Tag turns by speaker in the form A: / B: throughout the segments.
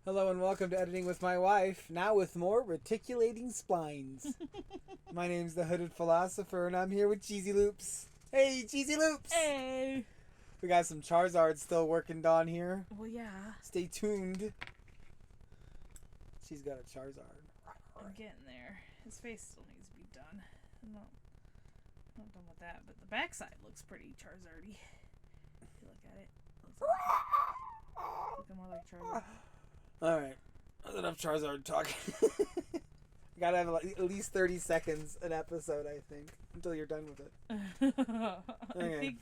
A: Hello and welcome to Editing with My Wife, now with more reticulating splines. My name's the Hooded Philosopher and I'm here with Cheesy Loops. Hey, Cheesy Loops!
B: Hey!
A: We got some Charizard still working down here.
B: Well, yeah.
A: Stay tuned. She's got a Charizard.
B: I'm getting there. His face still needs to be done. I'm not done with that, but the backside looks pretty Charizard-y. If you look at it. Looking more like Charizard.
A: Alright, that's enough Charizard talking. Gotta have at least 30 seconds an episode, I think, until you're done with it.
B: I think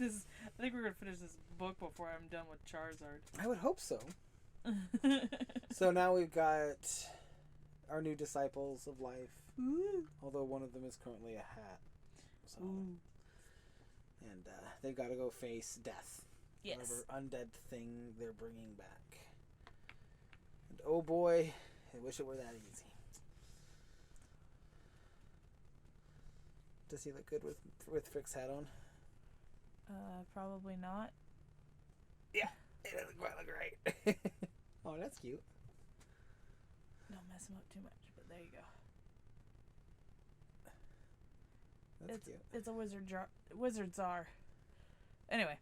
B: we're gonna finish this book before I'm done with Charizard.
A: I would hope so. So now we've got our new disciples of life.
B: Ooh.
A: Although one of them is currently a hat. So,
B: Ooh.
A: and they've got to go face death.
B: Yes.
A: Whatever undead thing they're bringing back. And oh boy, I wish it were that easy. Does he look good with Frick's hat on?
B: Probably not.
A: Yeah, it doesn't quite look right. Oh, that's cute.
B: Don't mess him up too much, but there you go.
A: That's cute.
B: It's a wizard czar. Anyway.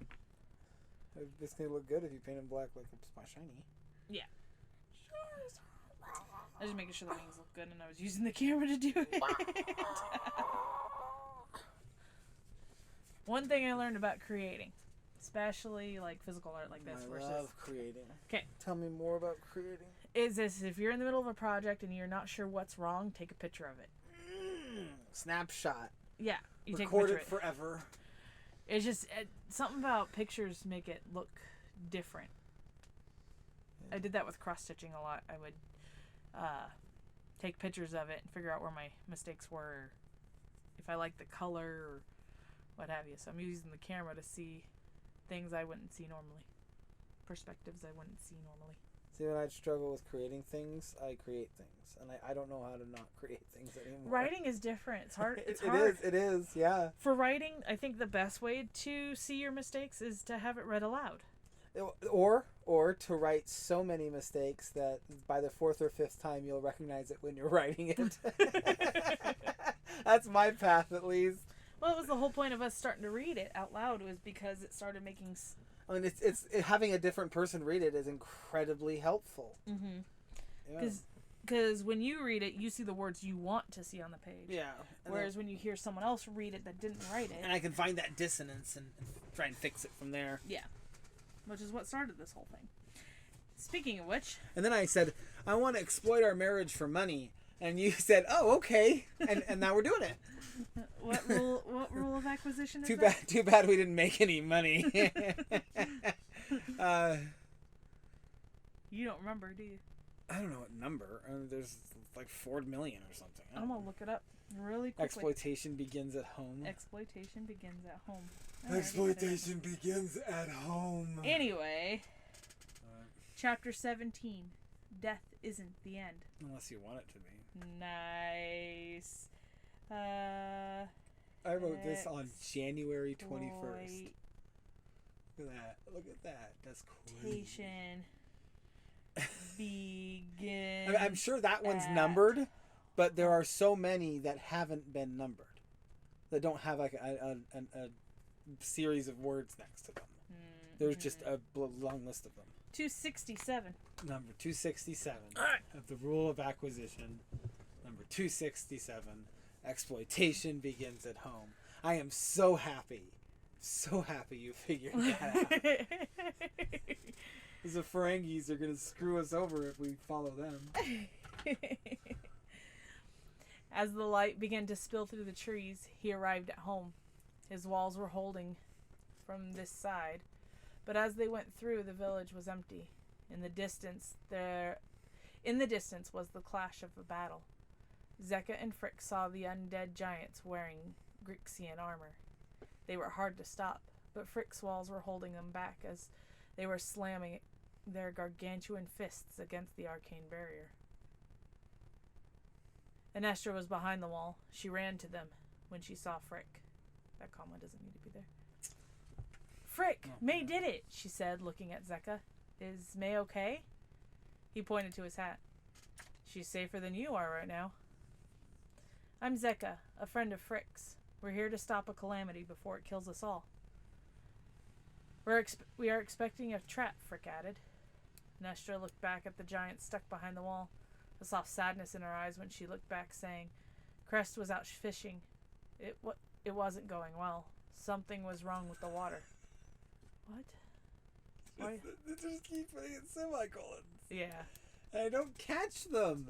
A: It's gonna look good if you paint him black like it's my shiny.
B: Yeah. I was just making sure the wings look good, and I was using the camera to do it. One thing I learned about creating, especially like physical art like this,
A: I love creating.
B: Okay.
A: Tell me more about creating.
B: Is this: if you're in the middle of a project and you're not sure what's wrong, take a picture of it.
A: Snapshot.
B: Yeah, you
A: Record
B: take a picture
A: it forever.
B: It's just something about pictures make it look different. I did that with cross stitching a lot. I would take pictures of it and figure out where my mistakes were, or if I liked the color or what have you. So I'm using the camera to see things I wouldn't see normally, perspectives I wouldn't see normally.
A: See, when I struggle with creating things, I create things, and I don't know how to not create things anymore.
B: Writing is different. It's hard. It's hard.
A: It is, yeah.
B: For writing, I think the best way to see your mistakes is to have it read aloud.
A: Or to write so many mistakes that by the fourth or fifth time you'll recognize it when you're writing it. That's my path, at least.
B: Well, it was the whole point of us starting to read it out loud, was because it started making.
A: I mean, it's having a different person read it is incredibly helpful.
B: Mm-hmm. Because when you read it, you see the words you want to see on the page.
A: Yeah.
B: Whereas when you hear someone else read it that didn't write it,
A: and I can find that dissonance and try and fix it from there.
B: Yeah. Which is what started this whole thing. Speaking of which.
A: And then I said, I want to exploit our marriage for money. And you said, oh, okay. And now we're doing it.
B: What rule of acquisition is
A: Too bad we didn't make any money.
B: You don't remember, do you?
A: I don't know what number. There's like 4 million or something.
B: I'm going to look it up really quickly.
A: Exploitation begins at home.
B: Exploitation begins at home.
A: Exploitation begins at home.
B: Anyway, chapter 17. Death isn't the end.
A: Unless you want it to be.
B: Nice.
A: I wrote this on January 21st. Look at that. Look at that. That's crazy.
B: Begin.
A: I'm sure that one's numbered, but there are so many that haven't been numbered. That don't have like a series of words next to them. There's just a long list of them.
B: 267.
A: Number 267 of the rule of acquisition. Number 267. Exploitation begins at home. I am so happy you figured that out. The Ferengis are going to screw us over if we follow them.
B: As the light began to spill through the trees, he arrived at home. His walls were holding from this side, but as they went through, the village was empty. In the distance was the clash of a battle. Zekka and Frick saw the undead giants wearing Grixian armor. They were hard to stop, but Frick's walls were holding them back as they were slamming their gargantuan fists against the arcane barrier. Anestra was behind the wall. She ran to them when she saw Frick. That comma doesn't need to be there. Frick, May did it, she said, looking at Zekka. Is May okay? He pointed to his hat. She's safer than you are right now. I'm Zeka, a friend of Frick's. We're here to stop a calamity before it kills us all. We are expecting a trap, Frick added. Nestra looked back at the giant stuck behind the wall, a soft sadness in her eyes when she looked back, saying, Crest was out fishing. It wasn't going well. Something was wrong with the water. What? Why?
A: They just keep putting in semicolons.
B: Yeah.
A: And I don't catch them.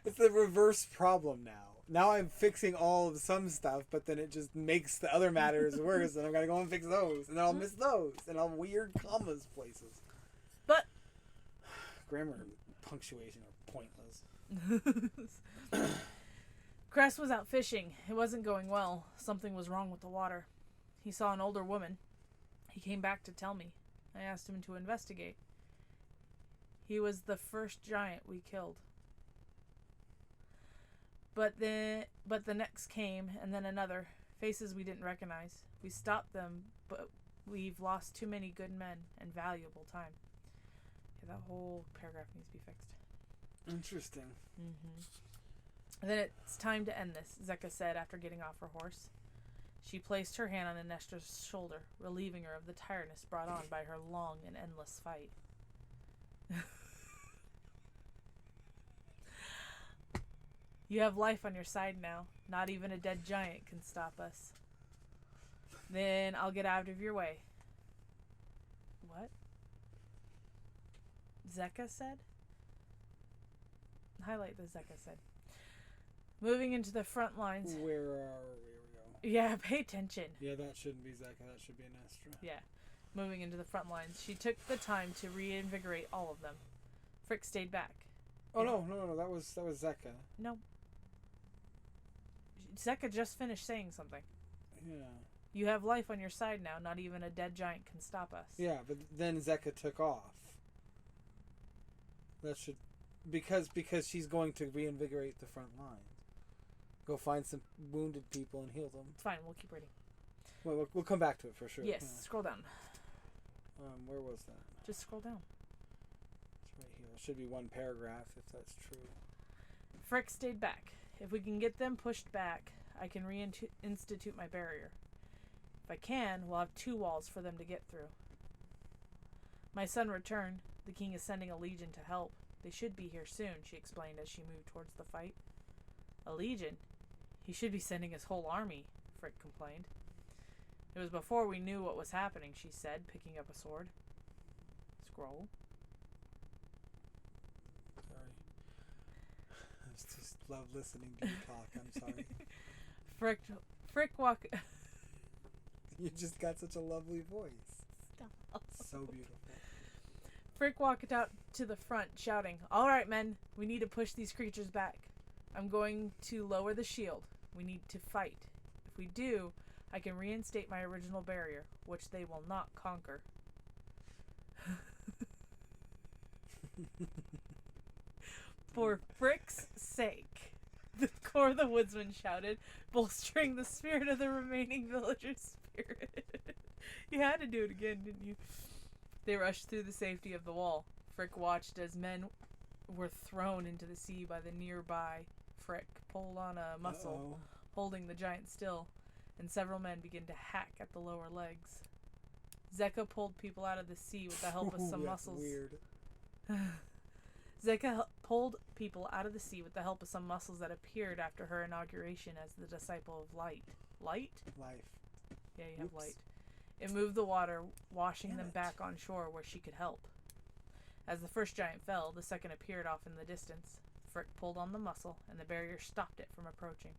A: It's the reverse problem now. Now I'm fixing all of some stuff, but then it just makes the other matters worse, and I've got to go and fix those, and then I'll miss those, and I'll weird commas places.
B: But
A: grammar and punctuation are pointless.
B: Crest was out fishing. It wasn't going well. Something was wrong with the water. He saw an older woman. He came back to tell me. I asked him to investigate. He was the first giant we killed. But the next came, and then another. Faces we didn't recognize. We stopped them, but we've lost too many good men and valuable time. Yeah, that whole paragraph needs to be fixed.
A: Interesting.
B: Mm-hmm. Then it's time to end this, Zeka said after getting off her horse. She placed her hand on Nestra's shoulder, relieving her of the tiredness brought on by her long and endless fight. You have life on your side now. Not even a dead giant can stop us. Then I'll get out of your way. What? Zeka said? Highlight the Zeka said. Moving into the front lines.
A: Where are we?
B: Yeah, pay attention.
A: Yeah, that shouldn't be Zeka. That should be Nestra.
B: Yeah. Moving into the front lines. She took the time to reinvigorate all of them. Frick stayed back.
A: Oh, no. That was Zeka.
B: No. Zeka just finished saying something.
A: Yeah.
B: You have life on your side now. Not even a dead giant can stop us.
A: Yeah, but then Zeka took off. That should... Because she's going to reinvigorate the front line. Go find some wounded people and heal them.
B: It's fine. We'll keep reading.
A: Well, we'll come back to it for sure.
B: Yes.
A: Yeah.
B: Scroll down.
A: Where was that?
B: Just scroll down.
A: It's right here. It should be one paragraph if that's true.
B: Frick stayed back. If we can get them pushed back, I can reinstitute my barrier. If I can, we'll have 2 walls for them to get through. My son returned. The king is sending a legion to help. They should be here soon, she explained as she moved towards the fight. A legion? He should be sending his whole army, Frick complained. It was before we knew what was happening, she said, picking up a sword. Scroll.
A: Sorry. I just love listening to you talk. I'm sorry.
B: Frick walk...
A: You just got such a lovely voice.
B: Stop.
A: So beautiful.
B: Frick walked out to the front, shouting, All right, men, we need to push these creatures back. I'm going to lower the shield. We need to fight. If we do, I can reinstate my original barrier, which they will not conquer. For Frick's sake, the core of the woodsman shouted, bolstering the spirit of the remaining villagers' spirit. You had to do it again, didn't you? They rushed through the safety of the wall. Frick watched as men were thrown into the sea by the nearby. Frick pulled on a muscle, holding the giant still, and several men began to hack at the lower legs. Zeka pulled people out of the sea with the help of some muscles.
A: Weird.
B: Zeka pulled people out of the sea with the help of some muscles that appeared after her inauguration as the disciple of light. Light?
A: Life.
B: Yeah, you have light. It moved the water, washing them back on shore where she could help. As the first giant fell, the second appeared off in the distance. Frick pulled on the muscle, and the barrier stopped it from approaching.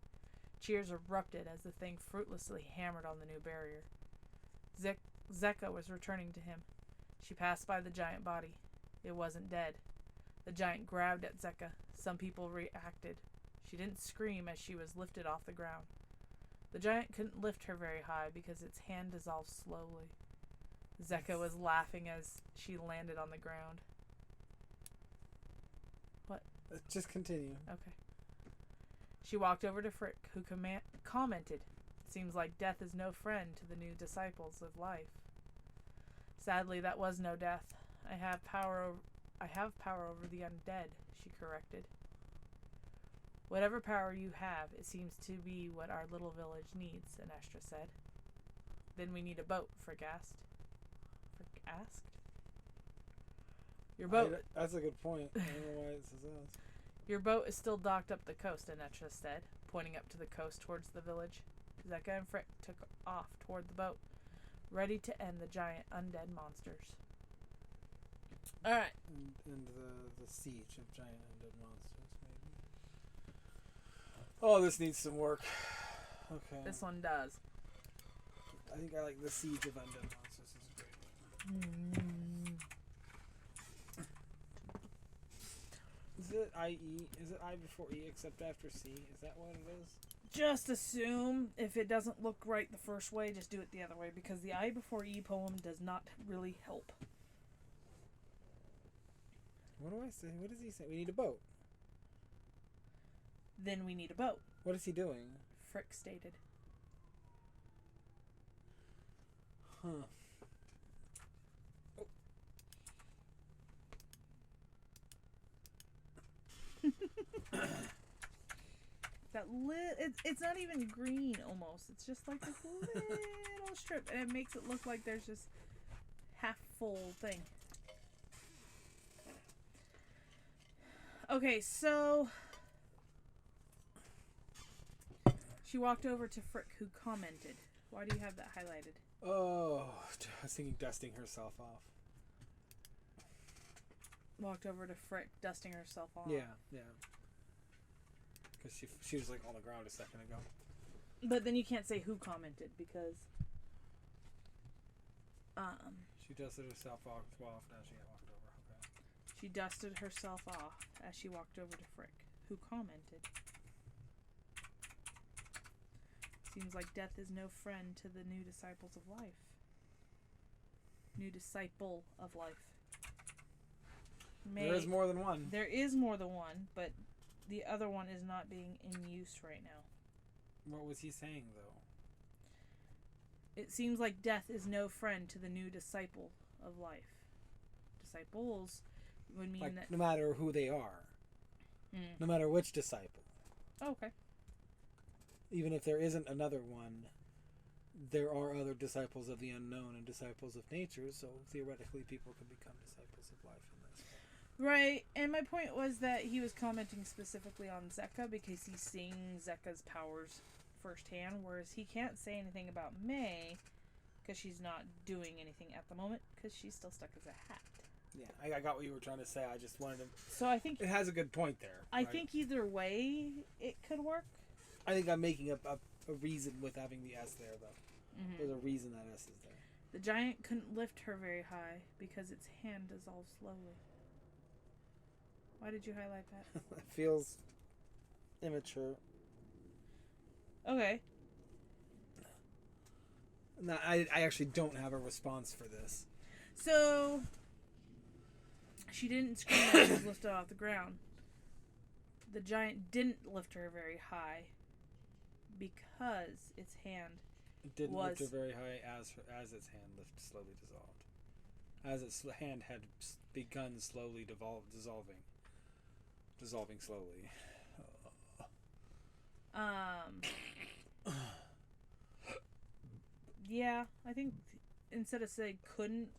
B: Cheers erupted as the thing fruitlessly hammered on the new barrier. Zeka was returning to him. She passed by the giant body. It wasn't dead. The giant grabbed at Zeka. Some people reacted. She didn't scream as she was lifted off the ground. The giant couldn't lift her very high because its hand dissolved slowly. Zeka was laughing as she landed on the ground. What?
A: Just continue.
B: Okay. She walked over to Frick, who commented, Seems like death is no friend to the new disciples of life. Sadly, that was no death. I have power I have power over the undead, she corrected. Whatever power you have, it seems to be what our little village needs, Anestra said. Then we need a boat, Frick asked. Frick asked? Your boat...
A: That's a good point. I don't know why it says that.
B: Your boat is still docked up the coast, Anestra said, pointing up to the coast towards the village. Zeka and Frick took off toward the boat, ready to end the giant undead monsters. Alright.
A: And the siege of giant undead monsters, maybe. Oh, this needs some work. Okay.
B: This one does.
A: I think I like the siege of undead monsters. Is a great one. Is it I-E? Is it I before E except after C? Is that what it is?
B: Just assume if it doesn't look right the first way, just do it the other way, because the I before E poem does not really help.
A: What do I say? What does he say? We need a boat.
B: Then we need a boat,
A: What is he doing?
B: Frick stated.
A: Huh.
B: It's not even green almost. It's just like this little strip, and it makes it look like there's just half full thing. Okay, so she walked over to Frick, who commented. Why do you have that highlighted?
A: Oh, I was thinking dusting herself off.
B: Walked over to Frick, dusting herself off.
A: Yeah. Because she was like on the ground a second ago.
B: But then you can't say who commented because
A: She dusted herself off. Now she got walked over. Okay.
B: she dusted herself off as she walked over to Frick, who commented. Seems like death is no friend to the new disciples of life. New disciple of life.
A: There is more than one.
B: There is more than one, but the other one is not being in use right now.
A: What was he saying, though?
B: It seems like death is no friend to the new disciple of life. Disciples would mean
A: Like,
B: that...
A: no matter who they are. No matter which disciple.
B: Oh, okay.
A: Even if there isn't another one, there are other disciples of the unknown and disciples of nature, so theoretically people can become disciples of life in this.
B: Right, and my point was that he was commenting specifically on Zeka because he's seeing Zeka's powers firsthand, whereas he can't say anything about May because she's not doing anything at the moment because she's still stuck as a hat.
A: Yeah, I got what you were trying to say. I just wanted to...
B: So I think...
A: It has a good point there.
B: I think either way it could work.
A: I think I'm making a reason with having the S there, though.
B: Mm-hmm.
A: There's a reason that S is there.
B: The giant couldn't lift her very high because its hand dissolved slowly. Why did you highlight that?
A: It feels immature.
B: Okay.
A: No, I actually don't have a response for this.
B: So, she didn't scream when she was lifted off the ground. The giant didn't lift her very high because its hand
A: It didn't lift her very high as its hand slowly dissolved. As its hand had begun slowly dissolving slowly.
B: Yeah, I think instead of say couldn't,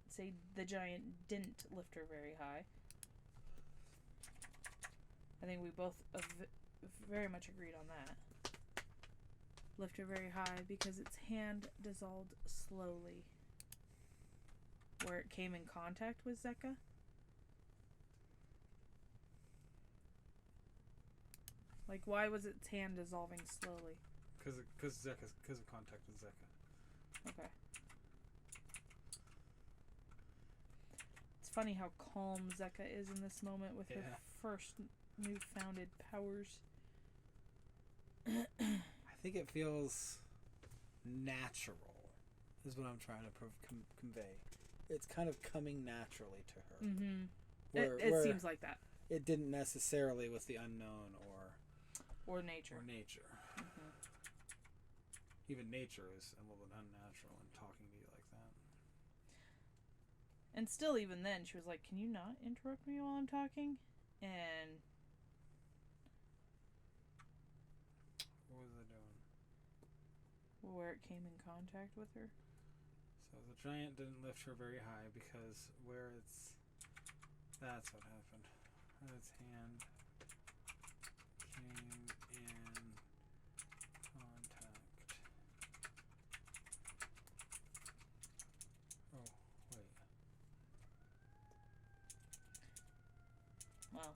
B: say the giant didn't lift her very high. I think we both very much agreed on that. Lift her very high because its hand dissolved slowly. Where it came in contact with Zeka. Like, why was its hand dissolving slowly?
A: Because of contact with Zeka.
B: Okay. It's funny how calm Zeka is in this moment with her first newfounded powers.
A: I think it feels natural, is what I'm trying to convey. It's kind of coming naturally to her.
B: Mm-hmm. It seems like that.
A: It didn't necessarily with the unknown
B: or nature.
A: Mm-hmm. Even nature is a little bit unnatural in talking to you like
B: And still, even then, she was like, "Can you not interrupt me while I'm talking?" And
A: What was I doing?
B: where it came in contact with her.
A: So the giant didn't lift her very high because where it's... That's what happened. Its hand came in contact. Oh, wait.
B: Well,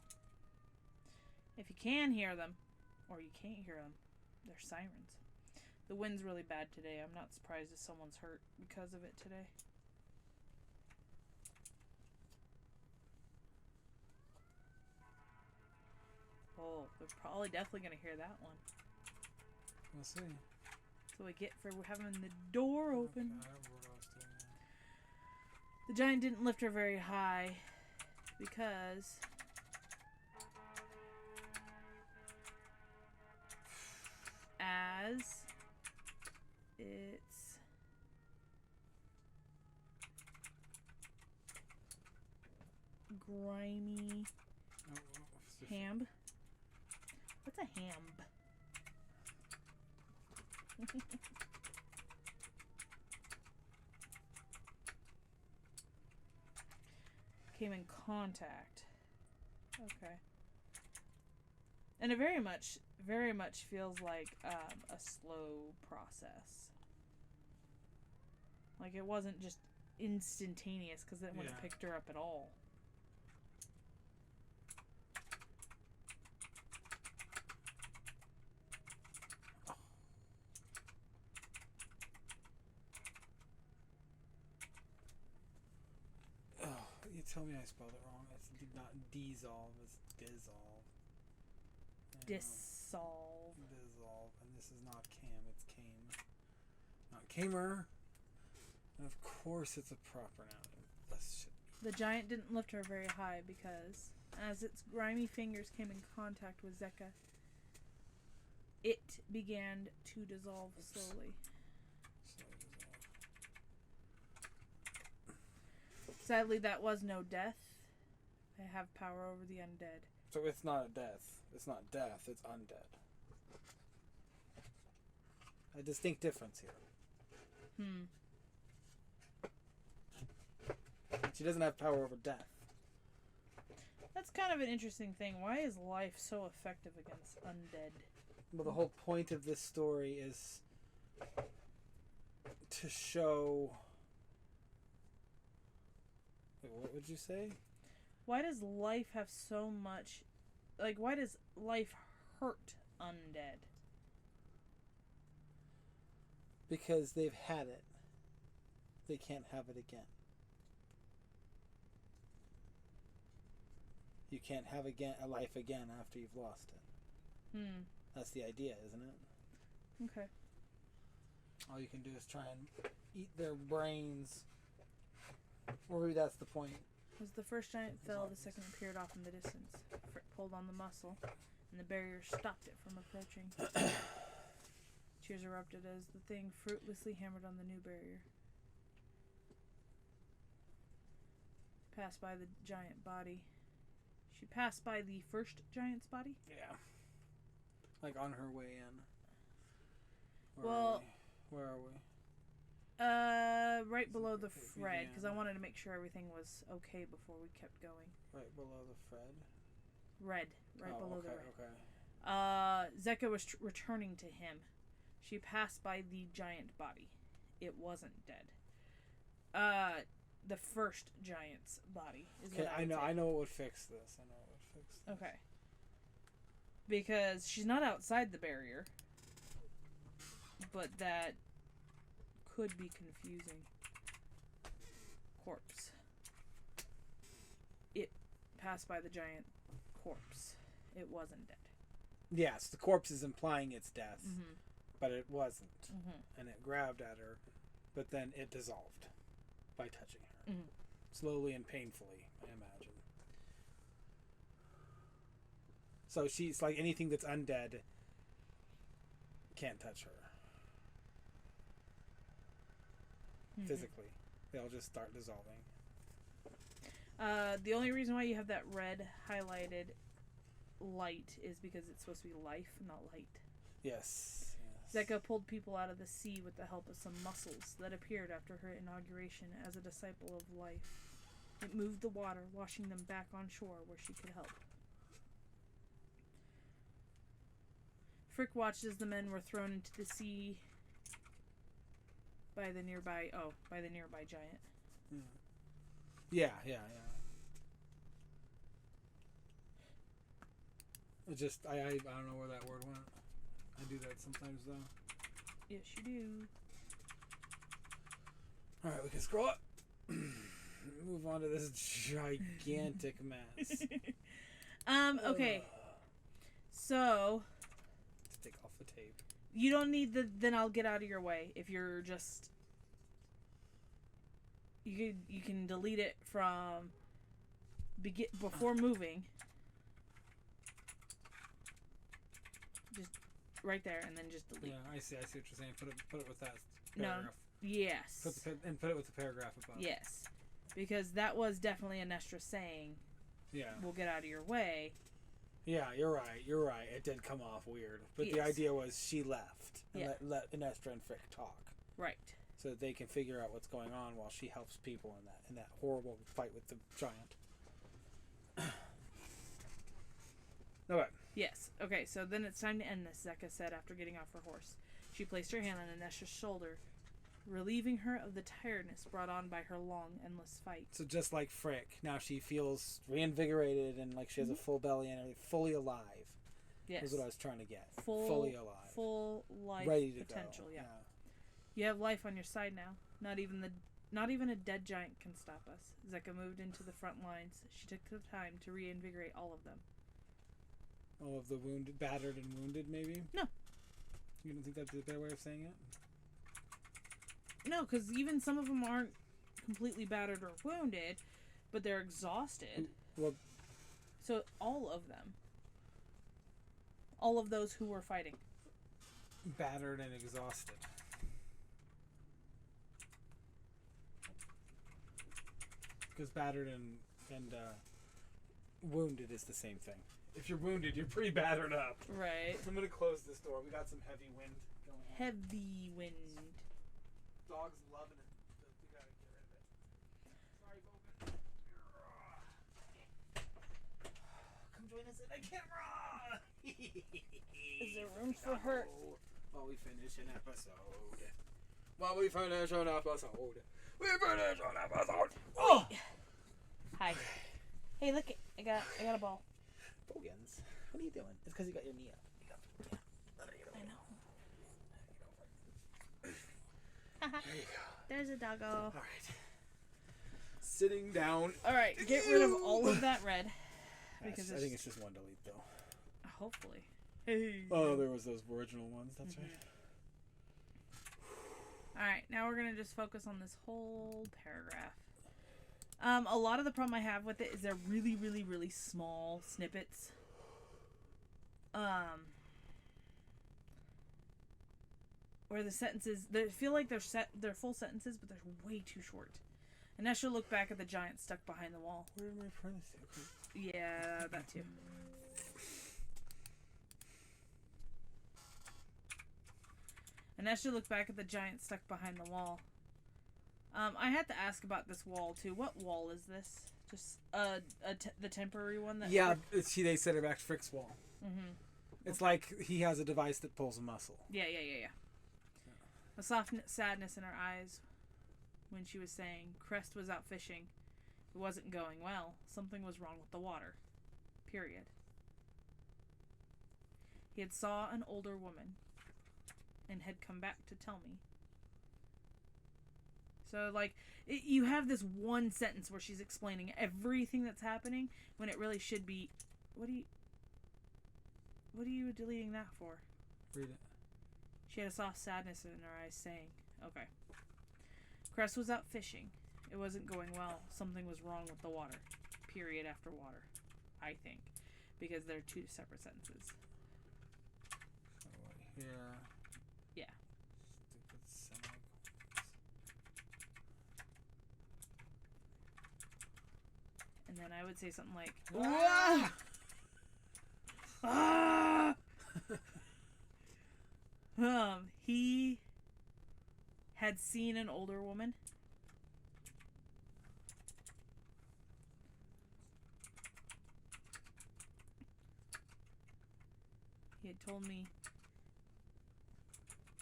B: if you can hear them, or you can't hear them, they're sirens. The wind's really bad today. I'm not surprised if someone's hurt because of it today. Oh, they're probably definitely going to hear that one.
A: We'll see.
B: That's what we get for having the door open.
A: Okay, I don't know what I was doing.
B: The giant didn't lift her very high because as its grimy ham. What's a ham? Came in contact. Okay. And it very much feels like a slow process. Like it wasn't just instantaneous because it wouldn't have picked her up at all.
A: You tell me I spelled it wrong. It's not dissolve, it's dissolve.
B: Dissolve.
A: Dissolve. And this is not cam, it's came. Not camer. And of course it's a proper noun.
B: The giant didn't lift her very high because as its grimy fingers came in contact with Zeka, it began to dissolve slowly. Sadly, that was no death. I have power over the undead.
A: So it's not a death. It's not death, it's undead. A distinct difference here. She doesn't have power over death.
B: That's kind of an interesting thing. Why is life so effective against undead?
A: Well, the whole point of this story is to show... Wait, what would you say?
B: Why does life have so much... Like, why does life hurt undead?
A: Because they've had it. They can't have it again. You can't have a life again after you've lost it. That's the idea, isn't it?
B: Okay.
A: All you can do is try and eat their brains. Or maybe that's the point.
B: As the first giant fell, the second appeared off in the distance. Frick pulled on the muscle, and the barrier stopped it from approaching. Cheers erupted as the thing fruitlessly hammered on the new barrier. Passed by the giant body. She passed by the first giant's body?
A: Yeah. Like on her way in. Where are we?
B: Right below the Fred, because I wanted to make sure everything was okay before we kept going.
A: Right below the Fred?
B: Red. Right below the red.
A: Okay.
B: Zeka was returning to him. She passed by the giant body. It wasn't dead. The first giant's body is what I would say.
A: I know what would fix this.
B: Okay. Because she's not outside the barrier. But that could be confusing. Corpse. It passed by the giant corpse. It wasn't dead.
A: Yes, the corpse is implying its death. But it wasn't. And it grabbed at her. But then it dissolved by touching her. Slowly and painfully, I imagine. So she's like anything that's undead can't touch her. Physically. They'll just start dissolving.
B: The only reason why you have that red highlighted light is because it's supposed to be life, not light.
A: Yes.
B: Zeka pulled people out of the sea with the help of some mussels that appeared after her inauguration as a disciple of life. It moved the water, washing them back on shore where she could help. Frick watched as the men were thrown into the sea by the nearby giant.
A: Yeah. It just, I don't know where that word went. I do that sometimes, though.
B: Yes, you do.
A: Alright, we can scroll up. Move on to this gigantic mess.
B: Okay. So...
A: Let's take off the tape.
B: You don't need the then I'll get out of your way if you're just... You can delete it from... before moving. Just right there and then just delete.
A: Yeah, I see what you're saying. Put it with that
B: No.
A: paragraph.
B: Yes.
A: Put it with the paragraph above.
B: Yes. Because that was definitely Anestra saying, we'll get out of your way.
A: Yeah, you're right. It did come off weird. But the idea was she left and let Anestra and Frick talk.
B: Right.
A: So that they can figure out what's going on while she helps people in that horrible fight with the giant. Okay.
B: Yes. Okay, so then it's time to end this, Zeka said after getting off her horse. She placed her hand on Anestra's shoulder, relieving her of the tiredness brought on by her long, endless fight.
A: So just like Frick, now she feels reinvigorated and like she has a full belly and fully alive.
B: Yes.
A: Is what I was trying to get.
B: Fully
A: alive.
B: Full life
A: ready to
B: potential,
A: go.
B: Yeah. You have life on your side now. Not even a dead giant can stop us. Zeka moved into the front lines. She took the time to reinvigorate all of them.
A: All of the wounded, battered and wounded, maybe?
B: No.
A: You don't think that's a better way of saying it?
B: No, because even some of them aren't completely battered or wounded, but they're exhausted.
A: Well,
B: so all of them. All of those who were fighting.
A: Battered and exhausted. Because battered and wounded is the same thing. If you're wounded, you're pretty battered up.
B: Right.
A: I'm going to close this door. We got some heavy wind going on.
B: Heavy wind.
A: Dog's loving it, but we got to get rid of it. Sorry, Bogan. Come join us in the camera.
B: Is there room for her?
A: While we finish an episode. We finish an episode.
B: Oh! Hi. Hey, look it. I got a ball.
A: Bogans, what are you doing? It's because you got your knee up.
B: I know. There you go. There's a doggo.
A: All right. Sitting down.
B: All right, get rid of all of that red.
A: Because I think it's just one delete, though.
B: Hopefully. Hey.
A: Oh, there was those original ones. That's right.
B: All right, now we're gonna just focus on this whole paragraph. A lot of the problem I have with it is they're really, really, really small snippets. Where the sentences, they feel like they're full sentences, but they're way too short. And Anestra looked back at the giant stuck behind the wall.
A: Where did my parentheses?
B: Yeah, that too. Anestra looked back at the giant stuck behind the wall. I had to ask about this wall too. What wall is this? Just the temporary one that.
A: Yeah, they set her back to Frick's wall.
B: Mm-hmm.
A: It's like he has a device that pulls a muscle.
B: Yeah. A soft sadness in her eyes when she was saying Crest was out fishing. It wasn't going well. Something was wrong with the water. Period. He had saw an older woman and had come back to tell me. So, like, you have this one sentence where she's explaining everything that's happening when it really should be... What are you deleting that for?
A: Read it.
B: She had a soft sadness in her eyes, saying, okay. Cress was out fishing. It wasn't going well. Something was wrong with the water. Period after water. I think. Because they're two separate sentences.
A: Yeah.
B: Yeah.
A: Stupid semicolons.
B: And then I would say something like,
A: Ah!
B: ah! He had seen an older woman. He had told me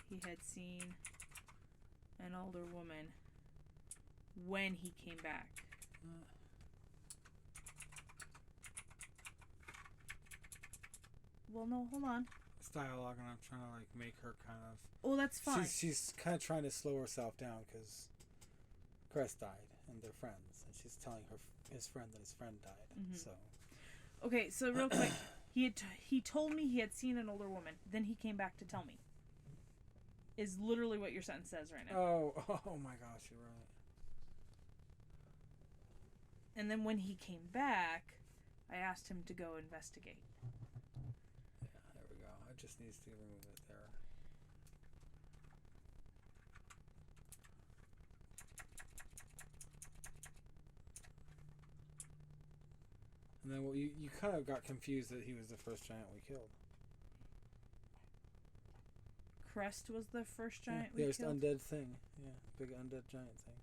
B: he had seen an older woman when he came back. Well, no, hold on.
A: It's dialogue, and I'm trying to like make her kind of.
B: Oh, that's fine.
A: She's kind of trying to slow herself down because Crest died and they're friends, and she's telling his friend that his friend died.
B: Mm-hmm.
A: So.
B: Okay, so real quick, he told me he had seen an older woman. Then he came back to tell me. Is literally what your sentence says right now.
A: Oh my gosh, you're right.
B: And then when he came back, I asked him to go investigate.
A: Yeah, there we go. It just needs to remove it there. And then you kind of got confused that he was the first giant we killed.
B: Crest was the first giant we
A: there's
B: killed?
A: undead thing. Yeah, big undead giant thing.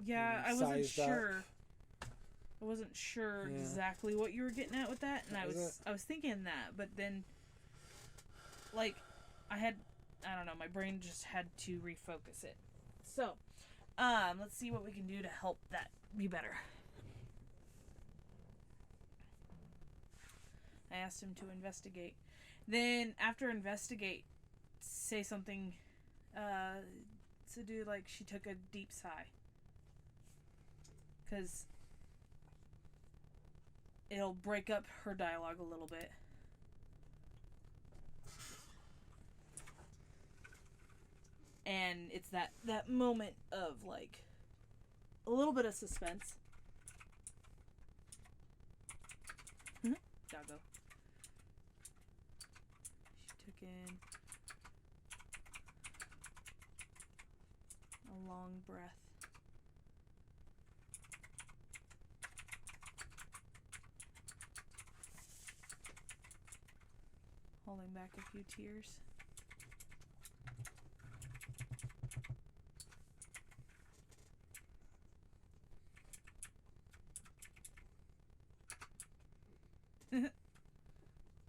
B: Yeah, I wasn't
A: Sized up.
B: sure. I wasn't sure exactly what you were getting at with that, and I was thinking that, but then, like, I don't know, my brain just had to refocus it. So, let's see what we can do to help that be better. I asked him to investigate. Then, after investigate, say something to do like she took a deep sigh. Because it'll break up her dialogue a little bit. And it's that moment of, like, a little bit of suspense. Doggo. She took in a long breath. Holding back a few tears.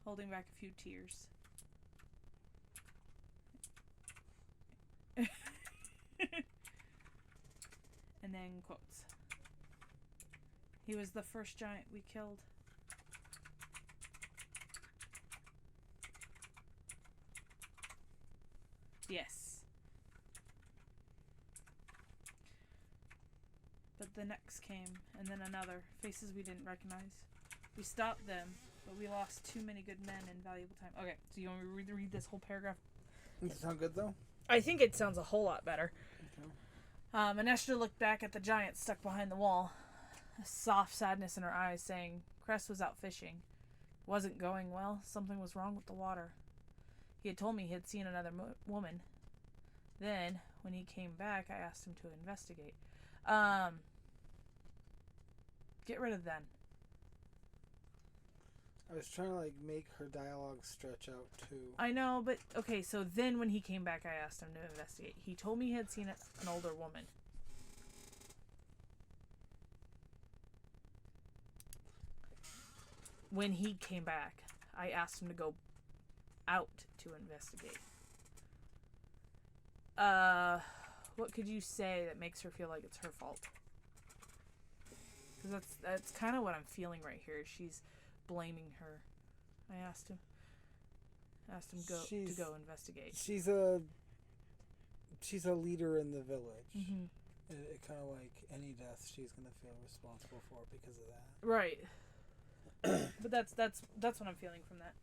B: Holding back a few tears. And then quotes. He was the first giant we killed. Yes. But the next came, and then another. Faces we didn't recognize. We stopped them, but we lost too many good men and valuable time. Okay, so you want me to read this whole paragraph?
A: Does it sound good, though?
B: I think it sounds a whole lot better.
A: Okay.
B: Aneshta looked back at the giant stuck behind the wall, a soft sadness in her eyes, saying, Crest was out fishing. It wasn't going well. Something was wrong with the water. He had told me he had seen another woman. Then, when he came back, I asked him to investigate. Get rid of then.
A: I was trying to, like, make her dialogue stretch out, too.
B: I know, but, okay, so then when he came back, I asked him to investigate. He told me he had seen an older woman. When he came back, I asked him to go out to investigate. What could you say that makes her feel like it's her fault? Because that's kind of what I'm feeling right here. She's blaming her. I asked him to go investigate.
A: She's a leader in the village.
B: Mm-hmm.
A: It kind of like any death, she's gonna feel responsible for it because of that.
B: Right. But that's what I'm feeling from that.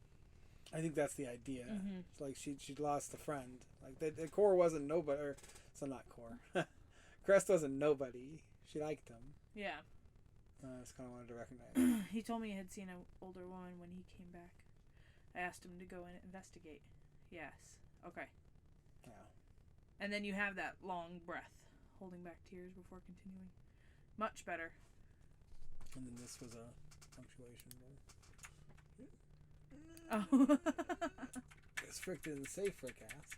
A: I think that's the idea.
B: Mm-hmm.
A: It's like she lost a friend. Like the core wasn't nobody. So not core. Crest wasn't nobody. She liked him.
B: Yeah.
A: I just kind of wanted to recognize.
B: He told me he had seen an older woman when he came back. I asked him to go and investigate. Yes. Okay.
A: Yeah.
B: And then you have that long breath, holding back tears before continuing. Much better.
A: And then this was a punctuation mark.
B: Oh.
A: Because Frick didn't say Frick asked.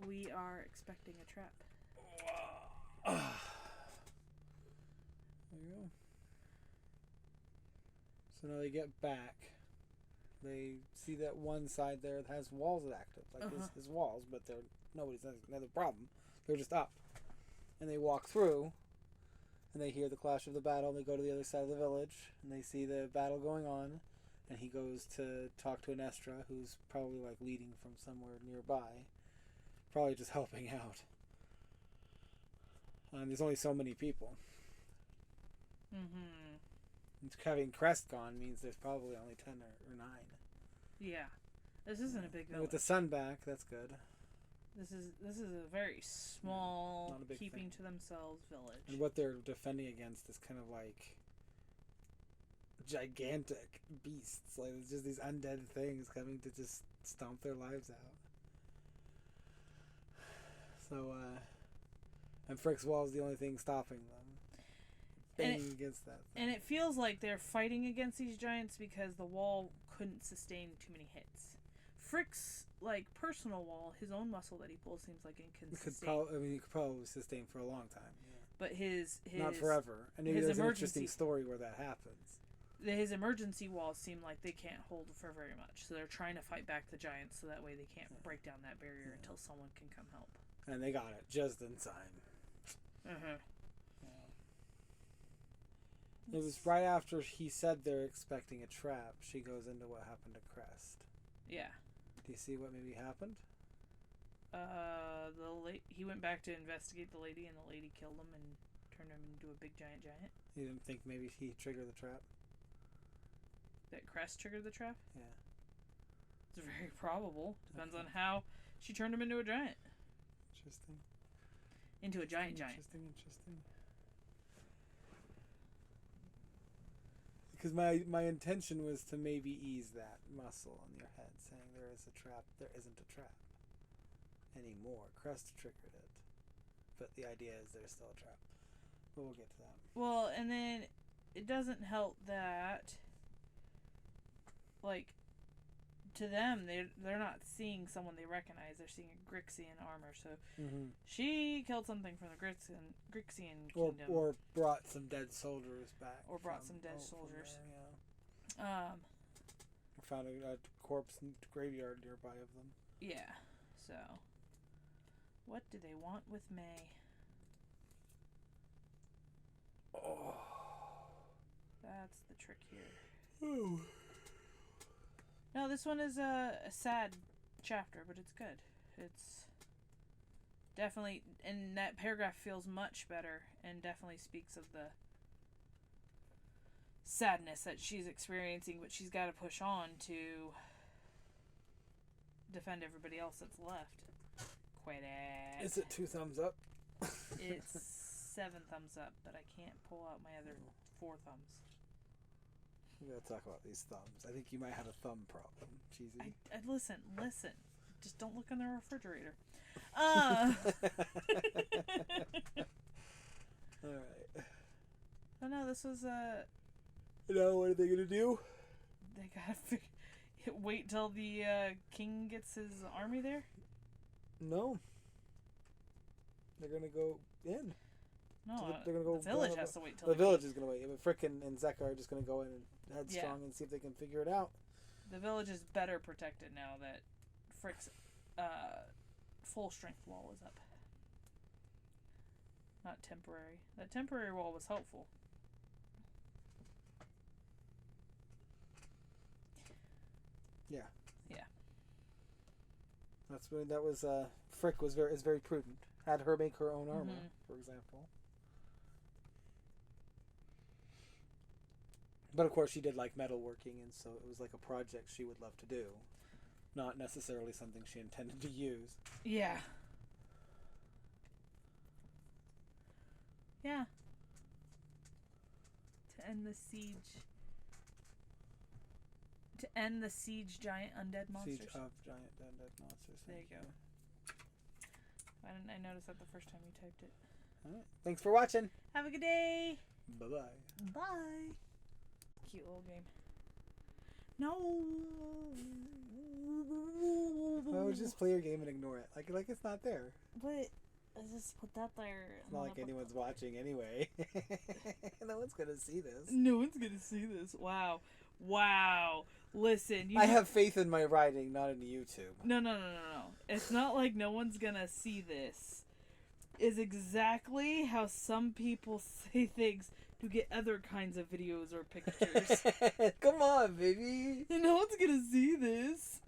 B: We are expecting a trap.
A: There you go. So now they get back. They see that one side there that has walls active, like his walls, but they're nobody's another problem. They're just up, and they walk through, and they hear the clash of the battle. And they go to the other side of the village, and they see the battle going on. And he goes to talk to Anestra, who's probably like leading from somewhere nearby, probably just helping out. There's only so many people.
B: Mm-hmm.
A: Having Crest gone means there's probably only 10 or 9.
B: Yeah. This isn't a big village.
A: With the sun back, that's good.
B: This is a very small,
A: not a big
B: keeping
A: thing.
B: to themselves village.
A: And what they're defending against is kind of like gigantic beasts. Like, it's just these undead things coming to just stomp their lives out. So, and Frick's wall is the only thing stopping them. Banging against that thing.
B: And it feels like they're fighting against these giants because the wall couldn't sustain too many hits. Frick's personal wall, his own muscle that he pulls seems like it can sustain.
A: He could probably sustain for a long time. Yeah.
B: But his
A: not forever. And maybe there's an interesting story where that happens.
B: His emergency walls seem like they can't hold for very much, so they're trying to fight back the giants so that way they can't break down that barrier until someone can come help.
A: And they got it just in time.
B: Mm-hmm.
A: It was right after he said they're expecting a trap. She goes into what happened to Crest.
B: Yeah.
A: Do you see what maybe happened?
B: He went back to investigate the lady, and the lady killed him and turned him into a big giant.
A: You didn't think maybe he triggered the trap?
B: That Crest triggered the trap?
A: Yeah.
B: It's very probable. Depends on how she turned him into a giant.
A: Interesting.
B: Into a giant.
A: Interesting. Because my intention was to maybe ease that muscle in your head, saying there is a trap, there isn't a trap anymore. Crest triggered it. But the idea is there's still a trap. But we'll get to that.
B: Well, and then it doesn't help that, to them, they're not seeing someone they recognize. They're seeing a Grixian armor. So she killed something from the Grixian kingdom.
A: Or brought some dead soldiers back.
B: Or brought some dead soldiers.
A: There, yeah. Found a corpse graveyard nearby of them.
B: Yeah. So, what do they want with May?
A: Oh.
B: That's the trick here.
A: Oh.
B: No, this one is a sad chapter, but it's good. It's definitely, and that paragraph feels much better and definitely speaks of the sadness that she's experiencing, but she's got to push on to defend everybody else that's left. Quit it.
A: Is it 2 thumbs up?
B: It's 7 thumbs up, but I can't pull out my other 4 thumbs.
A: We gotta talk about these thumbs. I think you might have a thumb problem, Cheesy.
B: I listen. Just don't look in the refrigerator. Alright. Oh no, this was
A: Now what are they gonna do?
B: They gotta wait till the king gets his army there?
A: No. They're gonna go in.
B: No,
A: they're gonna go.
B: The village has to wait till
A: the village is gonna wait. But Frick and Zeka are just gonna go in and headstrong and see if they can figure it out.
B: The village is better protected now that Frick's full strength wall is up. Not temporary. That temporary wall was helpful.
A: Yeah.
B: Yeah.
A: That was Frick is very prudent. Had her make her own armor, for example. But of course she did like metalworking, and so it was like a project she would love to do. Not necessarily something she intended to use.
B: Yeah. Yeah. To end the siege. To end the siege giant undead monsters.
A: Siege of giant undead monsters.
B: There you go. Why didn't I notice that the first time you typed it?
A: Alright. Thanks for watching.
B: Have a good day.
A: Bye-bye.
B: Bye. Cute little game. No.
A: Why would you just play your game and ignore it? Like it's not there.
B: But I just put that there.
A: It's not like anyone's watching anyway. No one's gonna see this.
B: No one's gonna see this. Wow. Listen,
A: I have faith in my writing, not in YouTube.
B: No. It's not like no one's gonna see this. Is exactly how some people say things to get other kinds of videos or pictures.
A: Come on, baby.
B: No one's gonna see this.